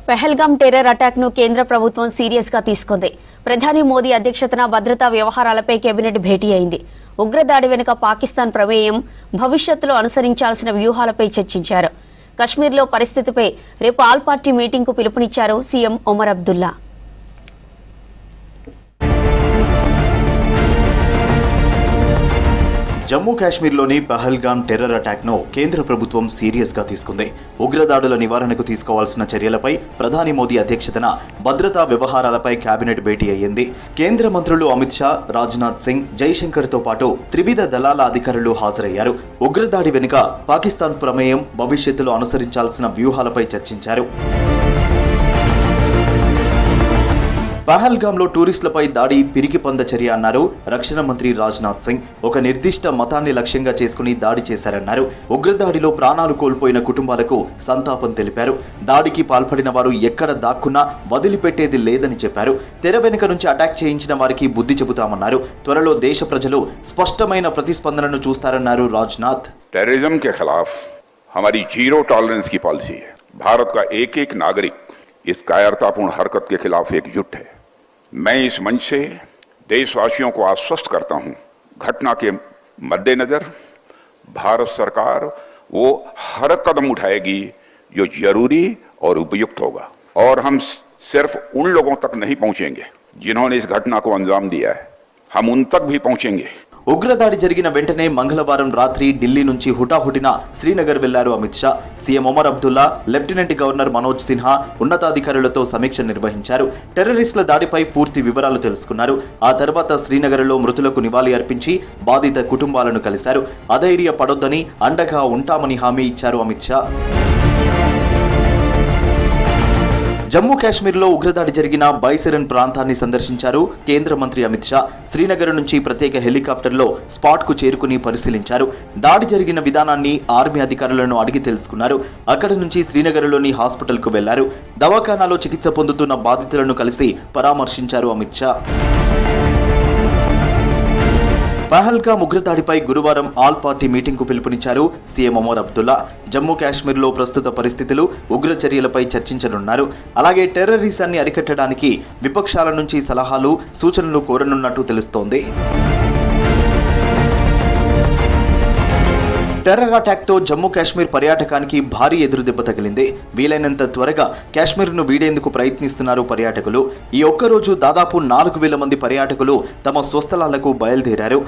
Pahalgam terror attack ను కేంద్ర ప్రభుత్వం సీరియస్ గా తీసుకుంది. ప్రధాని మోదీ అధ్యక్షతన భద్రతా వ్యవహారాలపై కేబినెట్ భేటీ అయింది. ఉగ్రదాడి వెనుక పాకిస్తాన్ ప్రమేయం, భవిష్యత్తులో అనుసరించాల్సిన వ్యూహాలపై చర్చించారు. కశ్మీర్లో పరిస్థితిపై రేపు ఆల్ పార్టీ మీటింగ్ కు పిలుపునిచ్చారు సీఎం ఒమర్ అబ్దుల్లా. జమ్మూ కాశ్మీర్లోని పహల్గాం టెర్రర్ అటాక్ను కేంద్ర ప్రభుత్వం సీరియస్గా తీసుకుంది. ఉగ్రదాడుల నివారణకు తీసుకోవాల్సిన చర్యలపై ప్రధాని మోదీ అధ్యక్షతన భద్రతా వ్యవహారాలపై కేబినెట్ భేటీ అయ్యింది. కేంద్ర మంత్రులు అమిత్ షా, రాజ్నాథ్ సింగ్, జైశంకర్తో పాటు త్రివిధ దళాల అధికారులు హాజరయ్యారు. ఉగ్రదాడి వెనుక పాకిస్తాన్ ప్రమేయం, భవిష్యత్తులో అనుసరించాల్సిన వ్యూహాలపై చర్చించారు. పహల్గాంలో టూరిస్టులపై దాడి పిరికి పంద చర్య అన్నారు రక్షణ మంత్రి రాజ్నాథ్ సింగ్. ఒక నిర్దిష్ట మతాన్ని లక్ష్యంగా చేసుకుని దాడి చేశారన్నారు. ఉగ్రదాడిలో ప్రాణాలు కోల్పోయిన కుటుంబాలకు సంతాపం తెలిపారు. దాడికి పాల్పడిన వారు ఎక్కడ దాక్కున్నా వదిలిపెట్టేది లేదని చెప్పారు. తెర వెనుక నుంచి అటాక్ చేయించిన వారికి బుద్ధి చెబుతామన్నారు. త్వరలో దేశ ప్రజలు స్పష్టమైన ప్రతిస్పందనను చూస్తారన్నారు రాజ్నాథ్. टेररिज्म के खिलाफ हमारी जीरो टॉलरेंस की पॉलिसी है. भारत का एक एक नागरिक इस कायरतापूर्ण हरकत के खिलाफ एकजुट है. मैं इस मंच से देशवासियों को आश्वस्त करता हूं, घटना के मद्देनजर भारत सरकार वो हर कदम उठाएगी जो जरूरी और उपयुक्त होगा, और हम सिर्फ उन लोगों तक नहीं पहुंचेंगे जिन्होंने इस घटना को अंजाम दिया है, हम उन तक भी पहुंचेंगे. ఉగ్రదాడి జరిగిన వెంటనే మంగళవారం రాత్రి ఢిల్లీ నుంచి హుటాహుటిన శ్రీనగర్ వెళ్లారు Amit Shah. CM Omar Abdullah, lieutenant governor Manoj Sinha ఉన్నతాధికారులతో సమీక్ష నిర్వహించారు. టెర్రరిస్టుల దాడిపై పూర్తి వివరాలు తెలుసుకున్నారు. ఆ తర్వాత శ్రీనగర్లో మృతులకు నివాళి అర్పించి బాధిత కుటుంబాలను కలిశారు. అధైర్య పడొద్దని, అండగా ఉంటామని హామీ ఇచ్చారు అమిత్ షా. జమ్మూ కాశ్మీర్లో ఉగ్రదాడి జరిగిన బైసెరన్ ప్రాంతాన్ని సందర్శించారు కేంద్ర మంత్రి అమిత్ షా. శ్రీనగర్ నుంచి ప్రత్యేక హెలికాప్టర్లో స్పాట్కు చేరుకుని పరిశీలించారు. దాడి జరిగిన విధానాన్ని ఆర్మీ అధికారులను అడిగి తెలుసుకున్నారు. అక్కడి నుంచి శ్రీనగర్లోని హాస్పిటల్కు వెళ్లారు. దవాఖానాలో చికిత్స పొందుతున్న బాధితులను కలిసి పరామర్శించారు అమిత్ షా. పహల్గాం ఉగ్రదాడిపై గురువారం ఆల్ పార్టీ మీటింగ్ కు పిలుపునిచ్చారు సీఎం ఒమర్ అబ్దుల్లా. జమ్మూ కాశ్మీర్లో ప్రస్తుత పరిస్థితులు, ఉగ్ర చర్యలపై చర్చించనున్నారు. అలాగే టెర్రరిజాన్ని అరికట్టడానికి విపక్షాల నుంచి సలహాలు, సూచనలు కోరనున్నట్టు తెలుస్తోంది. టెర్రర్ అటాక్తో జమ్మూ కాశ్మీర్ పర్యాటకానికి భారీ ఎదురుదెబ్బ తగిలింది. వీలైనంత త్వరగా కాశ్మీర్ను వీడేందుకు ప్రయత్నిస్తున్నారు పర్యాటకులు. ఈ ఒక్కరోజు దాదాపు 4,000 మంది పర్యాటకులు తమ స్వస్థలాలకు బయలుదేరారు.